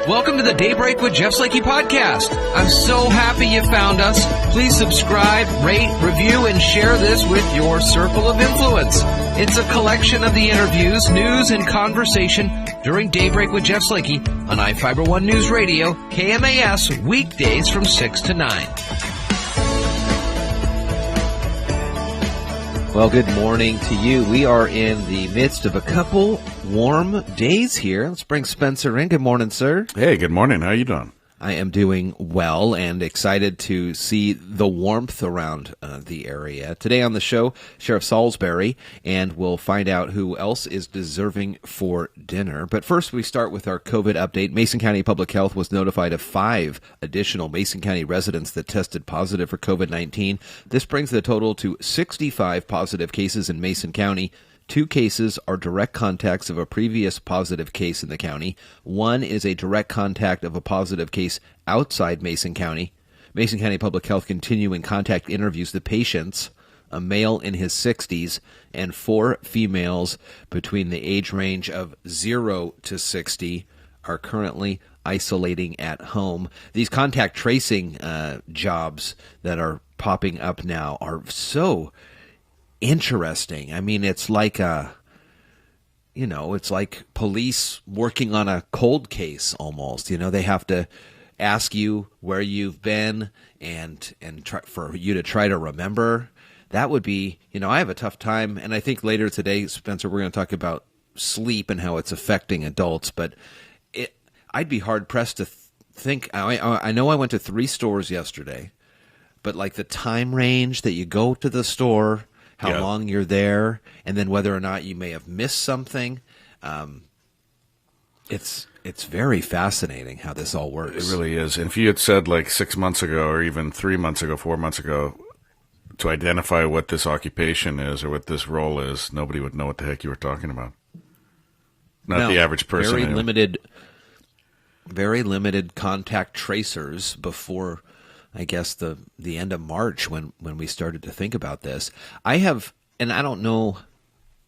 Welcome to the Daybreak with Jeff Slakey podcast. I'm so happy you found us. Please subscribe, rate, review, and share this with your circle of influence. It's a collection of the interviews, news, and conversation during Daybreak with Jeff Slakey on I-Fiber One News Radio, KMAS, weekdays from 6 to 9. Well, good morning to you. We are in the midst of a couple warm days here. Let's bring Spencer in. Good morning, sir. Hey, good morning. How you doing? I am doing well and excited to see the warmth around the area. Today on the show, Sheriff Salisbury, and we'll find out who else is deserving for dinner. But first, we start with our COVID update. Mason County Public Health was notified of 5 additional Mason County residents that tested positive for COVID-19. This brings the total to 65 positive cases in Mason County. 2 cases are direct contacts of a previous positive case in the county. 1 is a direct contact of a positive case outside Mason County. Mason County Public Health continuing contact interviews the patients, a male in his 60s, and 4 females between the age range of 0 to 60 are currently isolating at home. These contact tracing jobs that are popping up now are so interesting. I mean, it's like it's like police working on a cold case almost. They have to ask you where you've been and try for you to try to remember. That would be, I have a tough time. And I think later today, Spencer, we're going to talk about sleep and how it's affecting adults. But I'd be hard pressed to think. I know I went to 3 stores yesterday, but like the time range that you go to the store, how long you're there, and then whether or not you may have missed something. It's very fascinating how this all works. It really is. And if you had said like 6 months ago or even 3 months ago, 4 months ago, to identify what this occupation is or what this role is, nobody would know what the heck you were talking about. Not the average person. Very limited contact tracers before, I guess, the end of March when we started to think about this. I don't know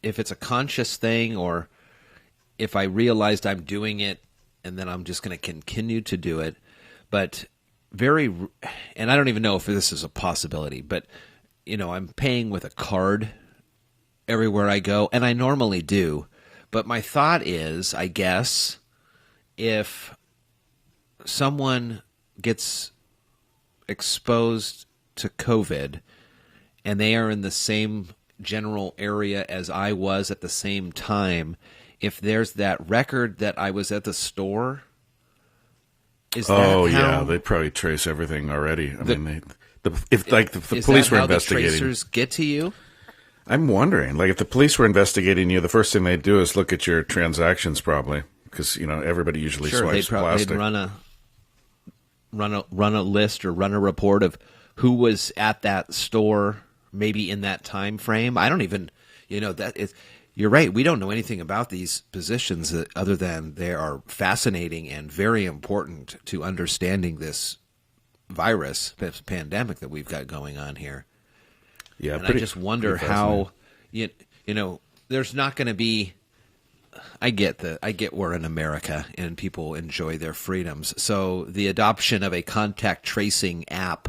if it's a conscious thing or if I realized I'm doing it and then I'm just going to continue to do it. But and I don't even know if this is a possibility, but, I'm paying with a card everywhere I go, and I normally do. But my thought is, I guess, if someone gets exposed to COVID and they are in the same general area as I was at the same time, if there's that record that I was at the store, is that how... yeah, they probably trace everything already. If the police were investigating, the tracers get to you? I'm wondering, like if the police were investigating you, the first thing they'd do is look at your transactions probably, because everybody usually swipes plastic. They'd run a list or run a report of who was at that store maybe in that time frame. I don't even, you're right. We don't know anything about these positions other than they are fascinating and very important to understanding this virus, this pandemic that we've got going on here. Yeah, and I just wonder how, there's not going to be, I get we're in America and people enjoy their freedoms. So the adoption of a contact tracing app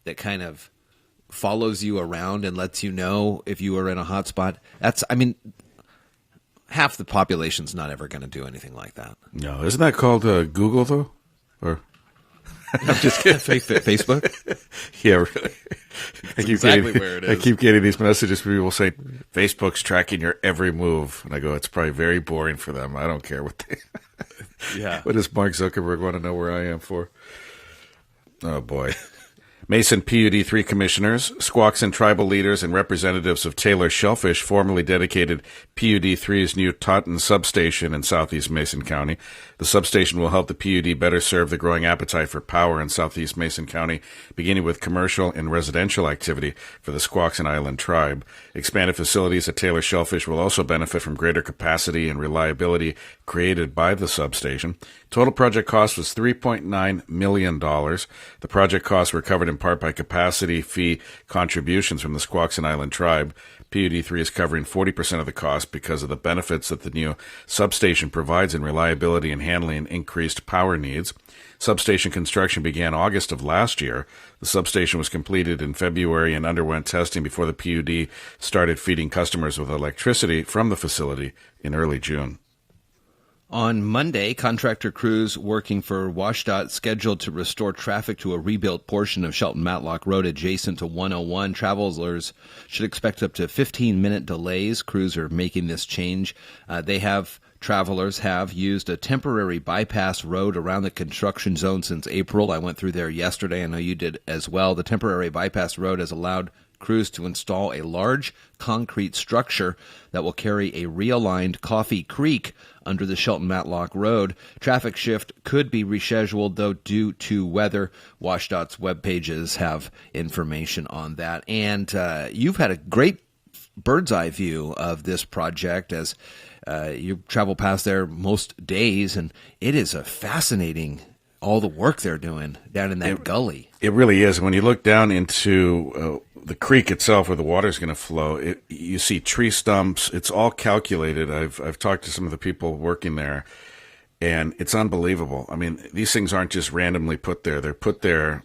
that kind of follows you around and lets you know if you are in a hotspot, half the population's not ever going to do anything like that. No, isn't that called Google though? Or I'm just kidding. Facebook? Yeah, really. I keep getting these messages from people saying, Facebook's tracking your every move. And I go, it's probably very boring for them. I don't care what they... Yeah. What does Mark Zuckerberg want to know where I am for? Oh, boy. Mason PUD 3 commissioners, Squaxin tribal leaders, and representatives of Taylor Shellfish formally dedicated PUD 3's new Taunton substation in southeast Mason County. The substation will help the PUD better serve the growing appetite for power in southeast Mason County, beginning with commercial and residential activity for the Squaxin Island tribe. Expanded facilities at Taylor Shellfish will also benefit from greater capacity and reliability created by the substation. Total project cost was $3.9 million. The project costs were covered in part by capacity fee contributions from the Squaxin Island tribe. PUD3 is covering 40% of the cost because of the benefits that the new substation provides in reliability and handling increased power needs. Substation construction began August of last year. The substation was completed in February and underwent testing before the PUD started feeding customers with electricity from the facility in early June. On Monday, contractor crews working for WSDOT scheduled to restore traffic to a rebuilt portion of Shelton-Matlock Road adjacent to 101. Travelers should expect up to 15-minute delays. Crews are making this change. Travelers have used a temporary bypass road around the construction zone since April. I went through there yesterday. I know you did as well. The temporary bypass road has allowed crews to install a large concrete structure that will carry a realigned Coffee Creek under the Shelton-Matlock Road. Traffic shift could be rescheduled, though, due to weather. WSDOT's web pages have information on that. And you've had a great bird's eye view of this project as you travel past there most days, and it is a fascinating all the work they're doing down in that gully. It really is. When you look down into the creek itself where the water is going to flow, you see tree stumps. It's all calculated. I've talked to some of the people working there, and it's unbelievable. I mean, these things aren't just randomly put there. They're put there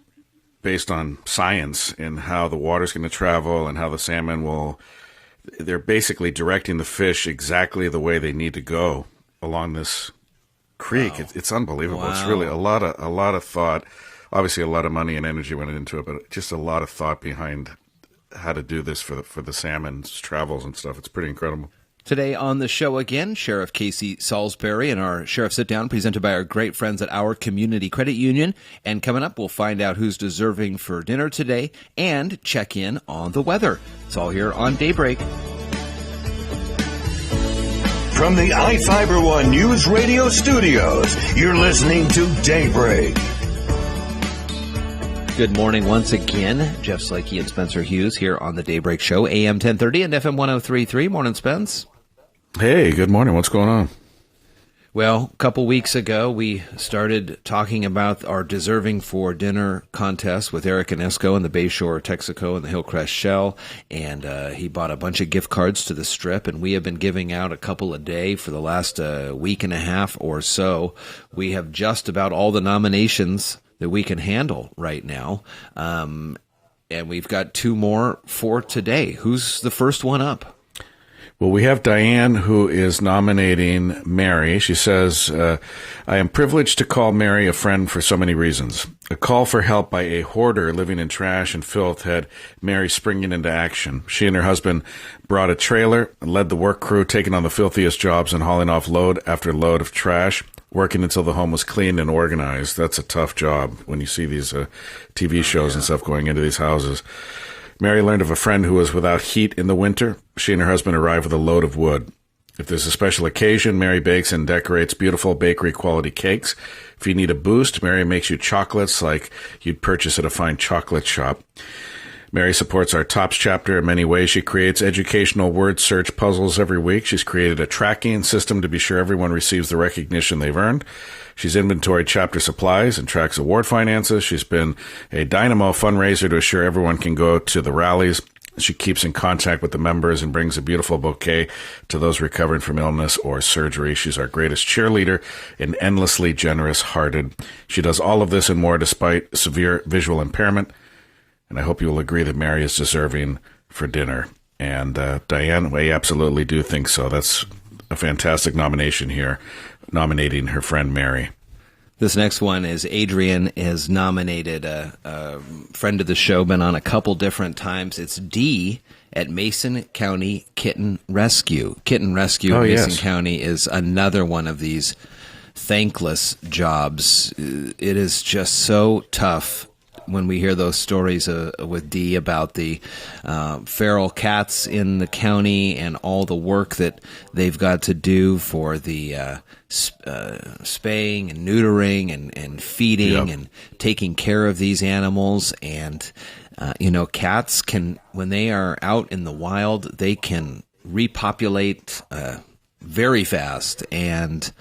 based on science and how the water's going to travel and how the salmon will. They're basically directing the fish exactly the way they need to go along this creek. Wow. It's unbelievable. Wow. It's really a lot of thought. Obviously, a lot of money and energy went into it, but just a lot of thought behind how to do this for the salmon's travels and stuff. It's pretty incredible. Today on the show again, Sheriff Casey Salisbury and our Sheriff Sit Down presented by our great friends at Our Community Credit Union. And coming up, we'll find out who's deserving for dinner today and check in on the weather. It's all here on Daybreak. From the iFiber One News Radio studios, you're listening to Daybreak. Good morning once again. Jeff Slakey and Spencer Hughes here on the Daybreak Show, AM 1030 and FM 1033. Morning, Spence. Hey, good morning. What's going on? Well, a couple weeks ago, we started talking about our Deserving for Dinner contest with Eric Inesco and the Bayshore Texaco and the Hillcrest Shell, and he bought a bunch of gift cards to the Strip, and we have been giving out a couple a day for the last week and a half or so. We have just about all the nominations that we can handle right now, and we've got two more for today. Who's the first one up? Well, we have Diane, who is nominating Mary. She says, I am privileged to call Mary a friend for so many reasons. A call for help by a hoarder living in trash and filth had Mary springing into action. She and her husband brought a trailer, led the work crew, taking on the filthiest jobs and hauling off load after load of trash, working until the home was clean and organized. That's a tough job when you see these TV shows and stuff going into these houses. Mary learned of a friend who was without heat in the winter. She and her husband arrived with a load of wood. If there's a special occasion, Mary bakes and decorates beautiful bakery-quality cakes. If you need a boost, Mary makes you chocolates like you'd purchase at a fine chocolate shop. Mary supports our TOPS chapter in many ways. She creates educational word search puzzles every week. She's created a tracking system to be sure everyone receives the recognition they've earned. She's inventoried chapter supplies and tracks award finances. She's been a dynamo fundraiser to assure everyone can go to the rallies. She keeps in contact with the members and brings a beautiful bouquet to those recovering from illness or surgery. She's our greatest cheerleader and endlessly generous-hearted. She does all of this and more despite severe visual impairment. And I hope you will agree that Mary is deserving for dinner. And Diane, we absolutely do think so. That's a fantastic nomination here, nominating her friend Mary. This next one is Adrian is nominated, a friend of the show, been on a couple different times. It's D at Mason County Kitten Rescue. Kitten Rescue in Mason County is another one of these thankless jobs. It is just so tough when we hear those stories with Dee about the feral cats in the county and all the work that they've got to do for the spaying and neutering and feeding and taking care of these animals. And, cats can, when they are out in the wild, they can repopulate very fast. And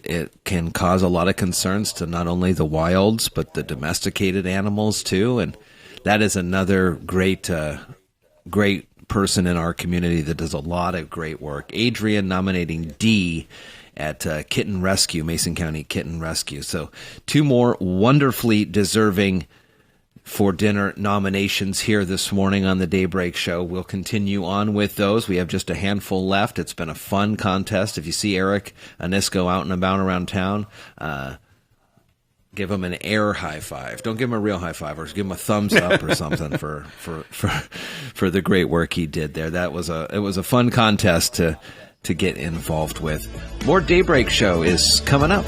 it can cause a lot of concerns to not only the wilds, but the domesticated animals too. And that is another great person in our community that does a lot of great work. Adrian nominating D at Kitten Rescue, Mason County Kitten Rescue. So 2 more wonderfully deserving for dinner nominations here this morning on the Daybreak Show. We'll continue on with those. We have just a handful left. It's been a fun contest. If you see Eric Anisco out and about around town, give him an air high five. Don't give him a real high five, or give him a thumbs up or something for the great work he did there. It was a fun contest to get involved with. More Daybreak Show is coming up.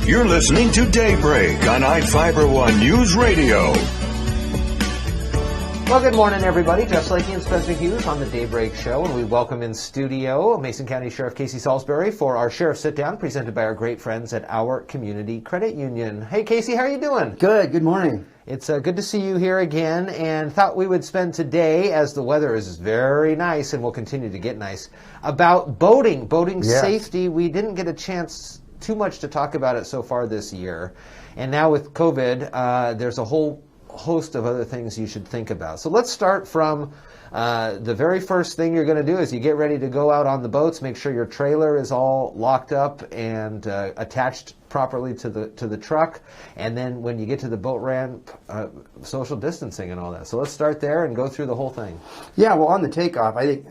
You're listening to Daybreak on I-Fiber One News Radio. Well, good morning, everybody. Jeff Slakey and Spencer Hughes on the Daybreak Show, and we welcome in studio Mason County Sheriff Casey Salisbury for our Sheriff Sit-Down, presented by our great friends at Our Community Credit Union. Hey, Casey, how are you doing? Good morning. It's good to see you here again, and thought we would spend today, as the weather is very nice and will continue to get nice, about boating Yes. safety. We didn't get a chance too much to talk about it so far this year, and now with COVID, there's a whole host of other things you should think about. So let's start from the very first thing you're going to do is you get ready to go out on the boats. Make sure your trailer is all locked up and attached properly to the truck, and then when you get to the boat ramp, social distancing and all that. So let's start there and go through the whole thing. Yeah, well, on the takeoff, I think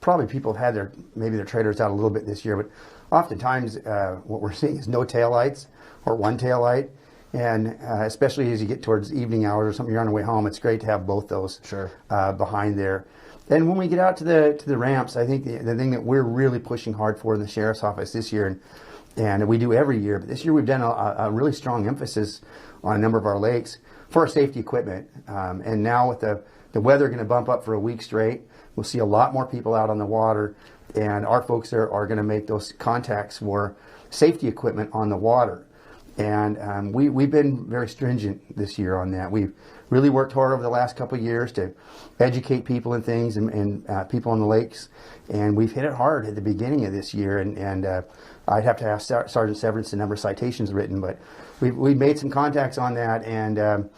probably people have had their trailers out a little bit this year, but oftentimes what we're seeing is no taillights or one taillight. And especially as you get towards evening hours or something, you're on the way home, it's great to have both those behind there. And when we get out to the ramps, I think the thing that we're really pushing hard for in the Sheriff's Office this year, and we do every year, but this year we've done a really strong emphasis on a number of our lakes for our safety equipment. And now with the weather going to bump up for a week straight, we'll see a lot more people out on the water, and our folks are going to make those contacts for safety equipment on the water. And we've been very stringent this year on that. We've really worked hard over the last couple of years to educate people and things and people on the lakes. And we've hit it hard at the beginning of this year. And I'd have to ask Sergeant Severance the number of citations written, but we've made some contacts on that, and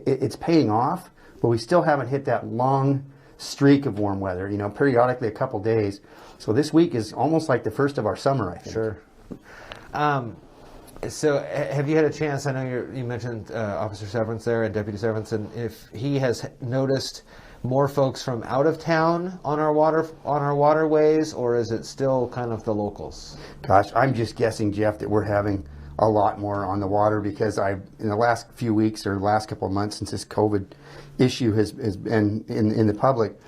it's paying off. But we still haven't hit that long streak of warm weather, periodically a couple days. So this week is almost like the first of our summer, I think. Sure. So have you had a chance, I know you mentioned Officer Severance there and Deputy Severance, and if he has noticed more folks from out of town on our waterways, or is it still kind of the locals? Gosh, I'm just guessing, Jeff, that we're having a lot more on the water because in the last few weeks or last couple of months since this COVID issue has been in the public,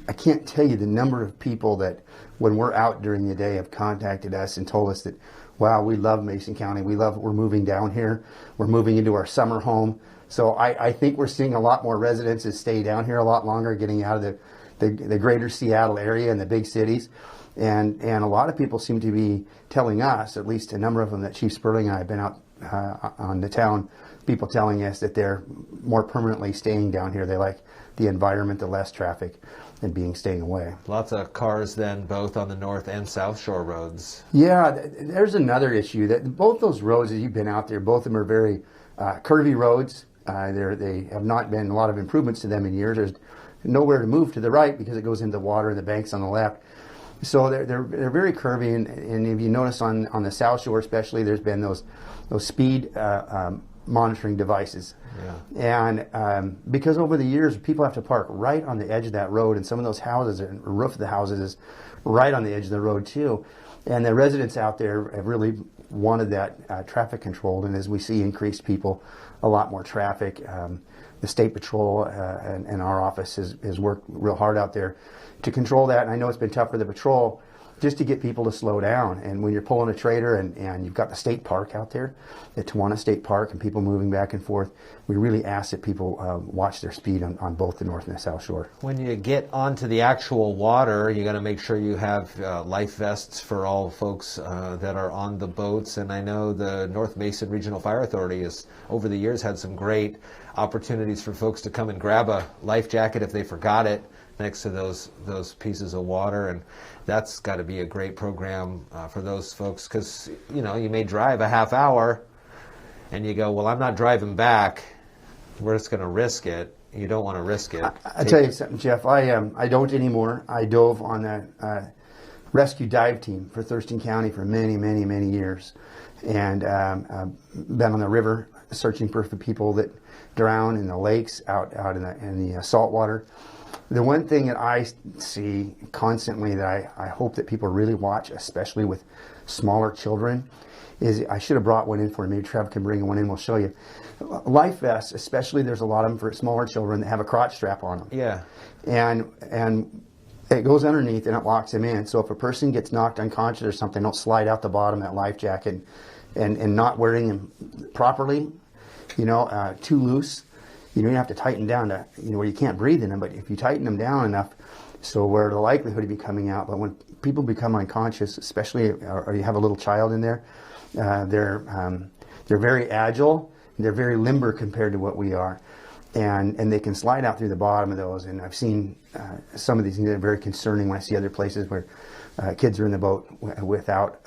I can't tell you the number of people that when we're out during the day have contacted us and told us that, wow, we love Mason County. We're moving down here. We're moving into our summer home. So I think we're seeing a lot more residences stay down here a lot longer, getting out of the greater Seattle area and the big cities. And a lot of people seem to be telling us, at least a number of them, that Chief Sperling and I have been out on the town, people telling us that they're more permanently staying down here. They like the environment, the less traffic, and staying away. Lots of cars then, both on the North and South Shore roads. Yeah, there's another issue that both those roads that you've been out there, both of them are very curvy roads. They have not been a lot of improvements to them in years. There's nowhere to move to the right because it goes into the water and the banks on the left. So they're very curvy, and if you notice on the South Shore especially, there's been those speed monitoring devices. Yeah. And because over the years, people have to park right on the edge of that road, and some of those houses, and the roof of the houses is right on the edge of the road too. And the residents out there have really wanted that traffic controlled, and as we see increased people, a lot more traffic. The State Patrol and our office has worked real hard out there to control that, and I know it's been tough for the patrol just to get people to slow down. And when you're pulling a trailer and you've got the state park out there, the Tawana State Park, and people moving back and forth, we really ask that people watch their speed on both the North and the South Shore. When you get onto the actual water, you got to make sure you have life vests for all folks that are on the boats. And I know the North Mason Regional Fire Authority has, over the years, had some great opportunities for folks to come and grab a life jacket if they forgot it, next to those pieces of water, and that's got to be a great program for those folks, because you may drive a half hour and you go, well, I'm not driving back, we're just going to risk it. You don't want to risk it. I'll tell you something, Jeff. I don't anymore. I dove on the rescue dive team for Thurston County for many, many, many years, and been on the river searching for people that drown in the lakes, out in the salt water. The one thing that I see constantly that I hope that people really watch, especially with smaller children, is I should have brought one in for you. Maybe Trev can bring one in. We'll show you. Life vests, especially, there's a lot of them for smaller children that have a crotch strap on them. Yeah. And it goes underneath and it locks them in. So if a person gets knocked unconscious or something, don't slide out the bottom of that life jacket, and not wearing them properly, too loose. You have to tighten down to where you can't breathe in them. But if you tighten them down enough, so where the likelihood of you coming out. But when people become unconscious, especially or you have a little child in there, they're very agile. They're very limber compared to what we are, and they can slide out through the bottom of those. And I've seen some of these things that are very concerning when I see other places where kids are in the boat without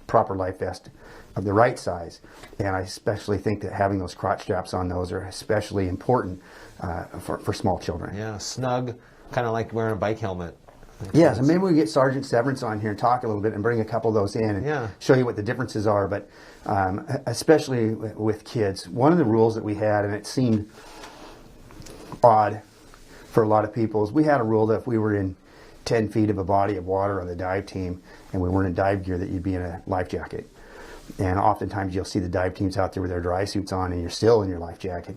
proper life vest of the right size. And I especially think that having those crotch straps on those are especially important for small children. Yeah, snug, kind of like wearing a bike helmet. Yeah, so maybe we get Sergeant Severance on here and talk a little bit and bring a couple of those in and show you what the differences are. But especially with kids, one of the rules that we had, and it seemed odd for a lot of people, is we had a rule that if we were in 10 feet of a body of water on the dive team and we weren't in dive gear, that you'd be in a life jacket. And oftentimes you'll see the dive teams out there with their dry suits on and you're still in your life jacket,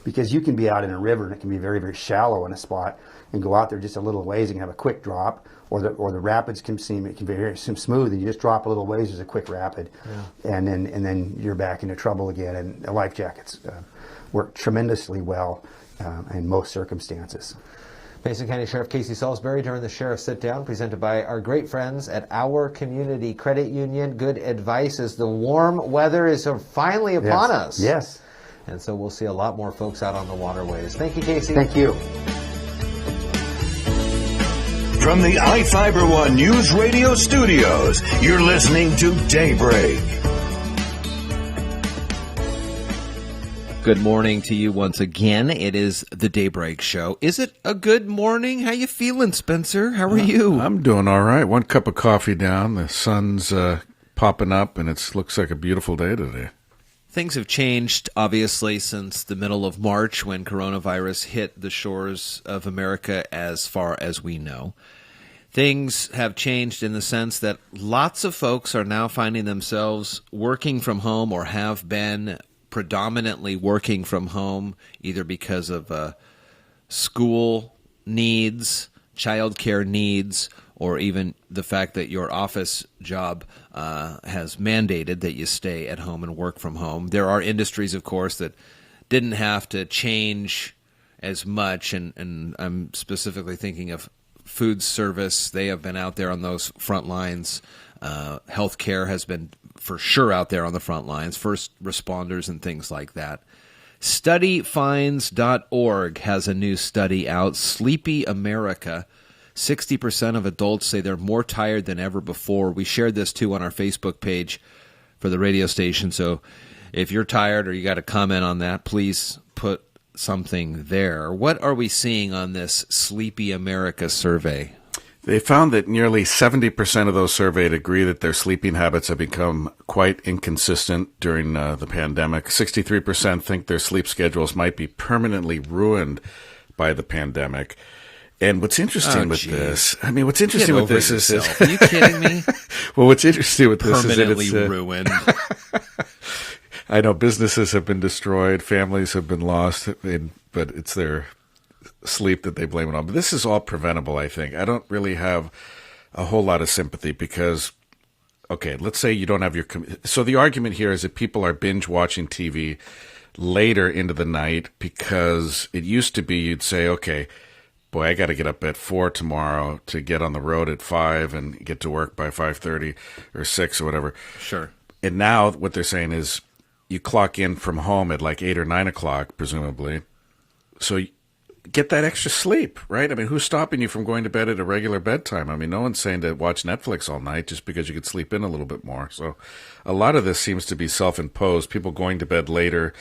because you can be out in a river and it can be very, very shallow in a spot, and go out there just a little ways and you can have a quick drop, or the rapids can be very smooth and you just drop a little ways, there's a quick rapid, and then you're back into trouble again. And the life jackets work tremendously well in most circumstances. Mason County Sheriff Casey Salisbury during the Sheriff Sit Down, presented by our great friends at Our Community Credit Union. Good advice as the warm weather is finally upon us. Yes. And so we'll see a lot more folks out on the waterways. Thank you, Casey. Thank you. From the I-Fiber One News Radio Studios, you're listening to Daybreak. Good morning to you once again. It is the Daybreak Show. Is it a good morning? How you feeling, Spencer? How are you? I'm doing all right. One cup of coffee down. The sun's popping up, and it looks like a beautiful day today. Things have changed, obviously, since the middle of March when coronavirus hit the shores of America as far as we know. Things have changed in the sense that lots of folks are now finding themselves working from home, or have been predominantly working from home, either because of school needs, childcare needs, or even the fact that your office job has mandated that you stay at home and work from home. There are industries, of course, that didn't have to change as much, and I'm specifically thinking of food service. They have been out there on those front lines. Healthcare has been for sure out there on the front lines, first responders and things like that. Studyfinds.org has a new study out, Sleepy America. 60% of adults say they're more tired than ever before. We shared this, too, on our Facebook page for the radio station. So if you're tired or you got a comment on that, please put something there. What are we seeing on this Sleepy America survey? They found that nearly 70% of those surveyed agree that their sleeping habits have become quite inconsistent during the pandemic. 63% think their sleep schedules might be permanently ruined by the pandemic. And what's interesting with this, I mean, what's interesting with this is, are you kidding me? Well, what's interesting with this is that Permanently ruined. I know businesses have been destroyed, families have been lost, but it's their sleep that they blame it on. But this is all preventable, I think. I don't really have a whole lot of sympathy because, okay, let's say you don't have your... So the argument here is that people are binge watching TV later into the night because it used to be you'd say, okay, boy, I got to get up at 4 tomorrow to get on the road at 5 and get to work by 5:30 or 6 or whatever. Sure. And now what they're saying is you clock in from home at like 8 or 9 o'clock, presumably. So get that extra sleep, right? I mean, who's stopping you from going to bed at a regular bedtime? I mean, no one's saying to watch Netflix all night just because you could sleep in a little bit more. So a lot of this seems to be self-imposed, people going to bed later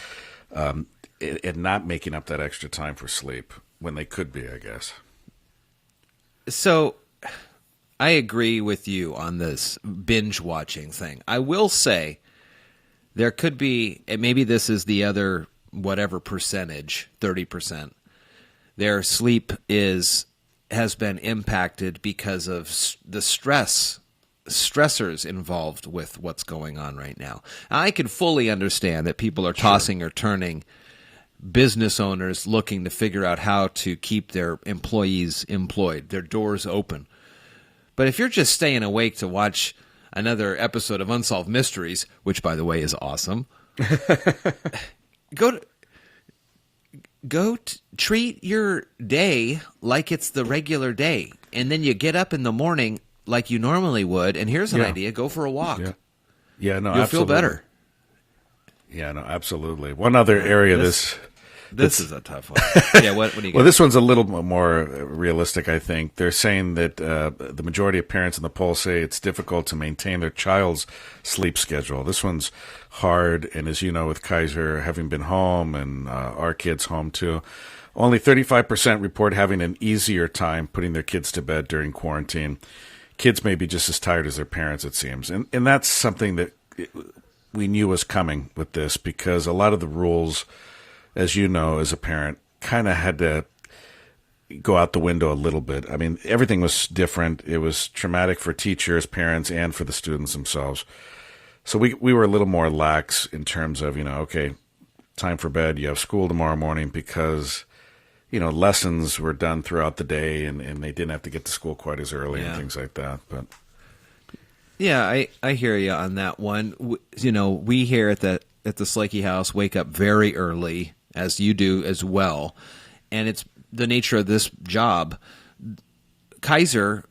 and not making up that extra time for sleep when they could be, I guess. So I agree with you on this binge watching thing. I will say there could be, and maybe this is the other whatever percentage, 30%, their sleep has been impacted because of the stressors involved with what's going on right now. I can fully understand that people are tossing or turning, business owners looking to figure out how to keep their employees employed, their doors open. But if you're just staying awake to watch another episode of Unsolved Mysteries, which, by the way, is awesome, treat your day like it's the regular day. And then you get up in the morning like you normally would, and here's an idea, go for a walk. Yeah, no, You'll absolutely. feel better. Yeah, no, absolutely. One other area This is a tough one. Yeah, what do you got? Well, this one's a little more realistic, I think. They're saying that the majority of parents in the poll say it's difficult to maintain their child's sleep schedule. This one's hard, and as you know, with Kaiser having been home and our kids home too, only 35% report having an easier time putting their kids to bed during quarantine. Kids may be just as tired as their parents, it seems. And that's something that we knew was coming with this, because a lot of the rules, as you know, as a parent, kind of had to go out the window a little bit. I mean, everything was different. It was traumatic for teachers, parents, and for the students themselves. So we were a little more lax in terms of, okay, time for bed. You have school tomorrow morning because, lessons were done throughout the day and they didn't have to get to school quite as early and things like that. But yeah, I hear you on that one. We here at the Slakey house wake up very early, as you do as well, and it's the nature of this job. Kaiser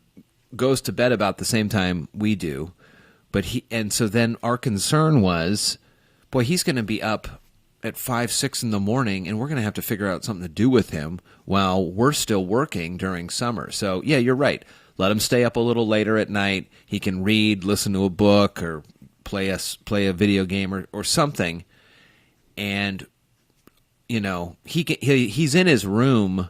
goes to bed about the same time we do, so then our concern was, boy, he's going to be up at 5, 6 in the morning, and we're going to have to figure out something to do with him while we're still working during summer. So yeah, you're right. Let him stay up a little later at night. He can read, listen to a book, or play a video game or something, and he's in his room.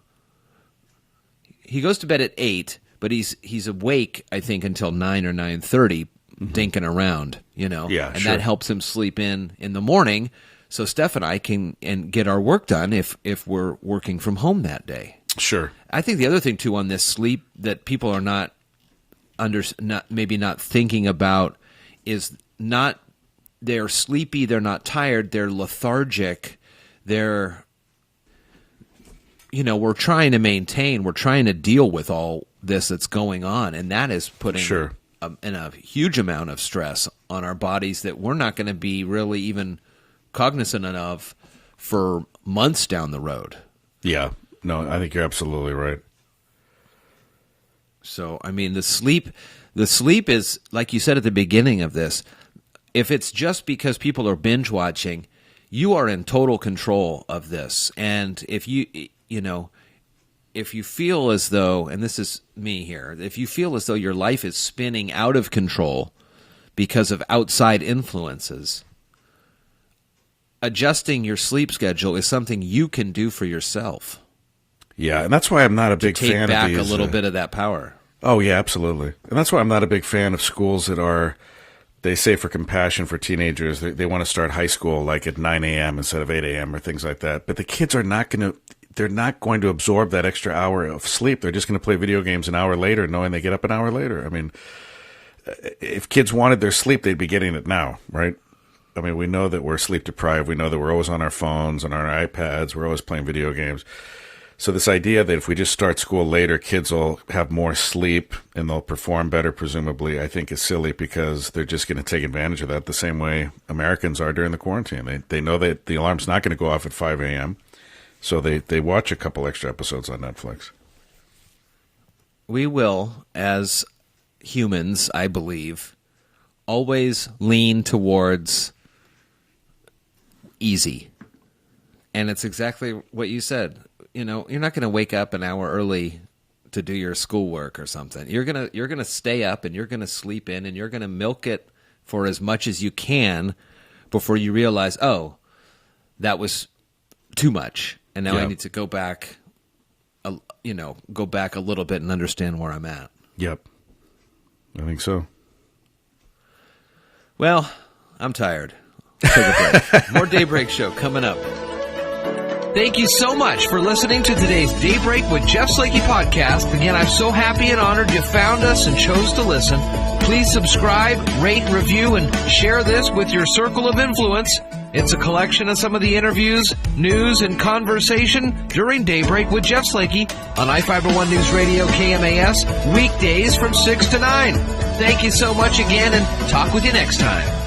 He goes to bed at 8, but he's awake, I think, until 9 or 9:30, dinking around. And that helps him sleep in the morning. So Steph and I can get our work done if we're working from home that day. Sure. I think the other thing too on this sleep that people are not thinking about is not they're sleepy, they're not tired, they're lethargic. We're trying to deal with all this that's going on, and that is putting in a huge amount of stress on our bodies that we're not going to be really even cognizant of for months down the road. Yeah. No, I think you're absolutely right. So, I mean, the sleep is, like you said at the beginning of this, if it's just because people are binge watching, you are in total control of this. And if you feel as though, and this is me here, if you feel as though your life is spinning out of control because of outside influences, adjusting your sleep schedule is something you can do for yourself. Yeah, and that's why I'm not a big fan of these. Take back a little bit of that power. Oh, yeah, absolutely. And that's why I'm not a big fan of schools that are, they say for compassion for teenagers, they want to start high school like at 9 a.m. instead of 8 a.m. or things like that. But the kids are not going to absorb that extra hour of sleep. They're just going to play video games an hour later knowing they get up an hour later. I mean, if kids wanted their sleep, they'd be getting it now, right? I mean, we know that we're sleep deprived. We know that we're always on our phones and on our iPads. We're always playing video games. So this idea that if we just start school later, kids will have more sleep and they'll perform better, presumably, I think is silly, because they're just going to take advantage of that the same way Americans are during the quarantine. They know that the alarm's not going to go off at 5 a.m., so they watch a couple extra episodes on Netflix. We will, as humans, I believe, always lean towards easy. And it's exactly what you said. you're not going to wake up an hour early to do your schoolwork or something. You're going to stay up and you're going to sleep in and you're going to milk it for as much as you can before you realize, oh, that was too much. And now I need to go back, go back a little bit and understand where I'm at. Yep. I think so. Well, I'm tired. Take a break. More Daybreak Show coming up. Thank you so much for listening to today's Daybreak with Jeff Slakey podcast. Again, I'm so happy and honored you found us and chose to listen. Please subscribe, rate, review, and share this with your circle of influence. It's a collection of some of the interviews, news, and conversation during Daybreak with Jeff Slakey on I-501 News Radio KMAS, weekdays from 6 to 9. Thank you so much again, and talk with you next time.